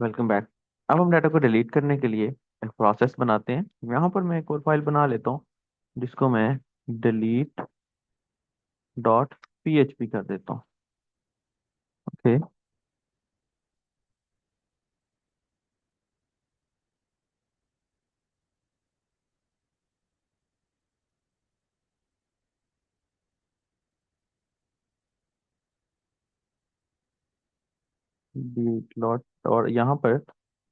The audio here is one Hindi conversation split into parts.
Welcome back. अब हम डाटा को डिलीट करने के लिए एक प्रोसेस बनाते हैं। यहाँ पर मैं एक और फाइल बना लेता हूँ जिसको मैं delete डॉट php कर देता हूँ। ओके। delete डॉट और यहाँ पर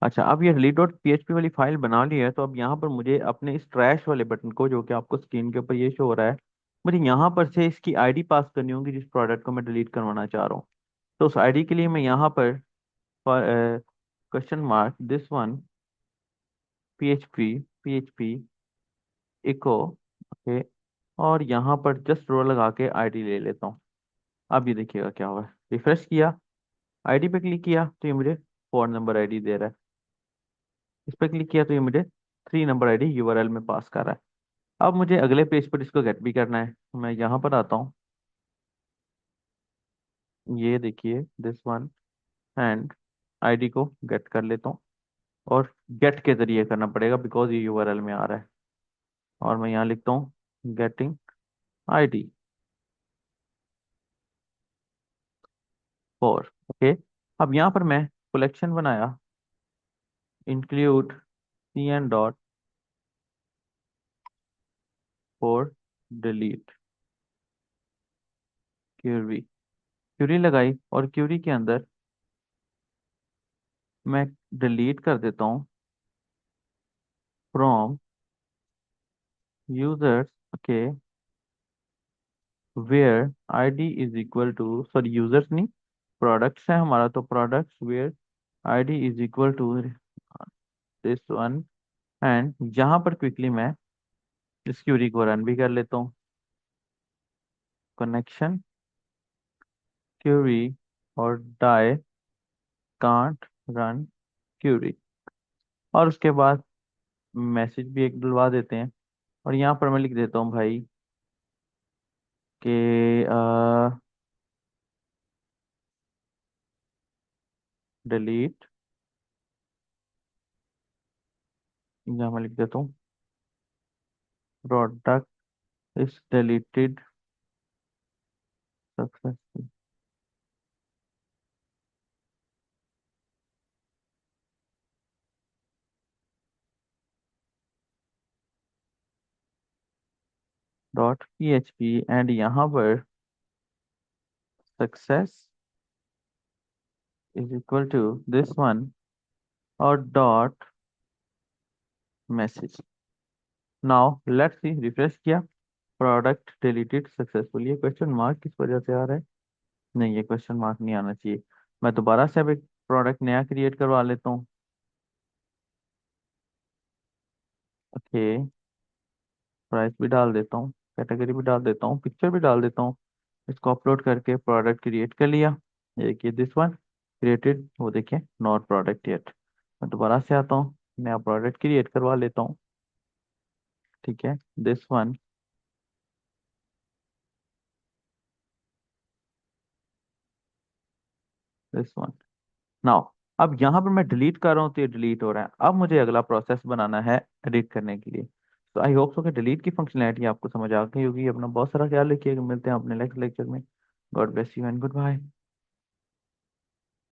अच्छा, अब ये delete डॉट php वाली फाइल बना ली है, तो अब यहाँ पर मुझे अपने इस ट्रैश वाले बटन को, जो कि आपको स्क्रीन के ऊपर ये शो हो रहा है, मुझे यहाँ पर से इसकी आईडी पास करनी होगी जिस प्रोडक्ट को मैं डिलीट करवाना चाह रहा हूँ। तो उस आईडी के लिए मैं यहाँ पर question mark this one php echo, okay, और यहाँ पर जस्ट रो लगा के आईडी ले लेता हूँ। अब ये देखिएगा क्या हुआ है। रिफ्रेश किया, आईडी पे क्लिक किया तो ये मुझे 4 नंबर आईडी दे रहा है। इस पे क्लिक किया तो ये मुझे 3 नंबर आईडी यूआरएल में पास कर रहा है। अब मुझे अगले पेज पर इसको गेट भी करना है, तो मैं यहाँ पर आता हूँ। ये देखिए दिस वन एंड आईडी को गेट कर लेता हूँ, और गेट के जरिए करना पड़ेगा बिकॉज ये यूआरएल में आ रहा है। और मैं यहाँ लिखता हूँ गेटिंग आईडी फॉर, ओके। अब यहाँ पर मैं कलेक्शन बनाया, include cn dot for delete query, query लगाई, और क्यूरी के अंदर मैं डिलीट कर देता हूँ from users, okay, where ID is equal to, sorry users नहीं, प्रोडक्ट्स है हमारा, तो products where ID is equal to this one. And यहाँ पर क्विकली मैं इस क्यूरी को रन भी कर लेता हूँ। कनेक्शन क्यूरी और डाई कांट रन क्यूरी, और उसके बाद मैसेज भी एक डलवा देते हैं। और यहाँ पर मैं लिख देता हूँ भाई कि डिलीट, यहाँ मैं लिख देता हूँ product is deleted successful dot php, and यहाँ पर success is equal to this one, और dot message. Now let's see, refresh किया, प्रोडक्ट डिलीटेड सक्सेसफुल। ये क्वेश्चन मार्क किस वजह से आ रहा है? नहीं, ये क्वेश्चन मार्क नहीं आना चाहिए। मैं दोबारा से अब एक प्रोडक्ट नया क्रिएट करवा लेता हूँ। ओके, प्राइस भी डाल देता हूँ, कैटेगरी भी डाल देता हूँ, पिक्चर भी डाल देता हूँ। इसको अपलोड करके प्रोडक्ट क्रिएट कर लिया। ये देखिए दिस वन क्रिएटेड, वो देखिए नॉट प्रोडक्ट येट। मैं दोबारा से आता हूँ, नया प्रोडक्ट क्रिएट करवा लेता हूँ। ठीक है, this one, this one. Now अब यहाँ पर मैं डिलीट कर रहा हूँ तो ये डिलीट हो रहा है। अब मुझे अगला प्रोसेस बनाना है एडिट करने के लिए। तो आई होप सो कि डिलीट की फंक्शनैलिटी आपको समझ आ गई होगी। अपना बहुत सारा ख्याल रखिएगा, मिलते हैं अपने नेक्स्ट लेक्चर में। God bless you and good bye.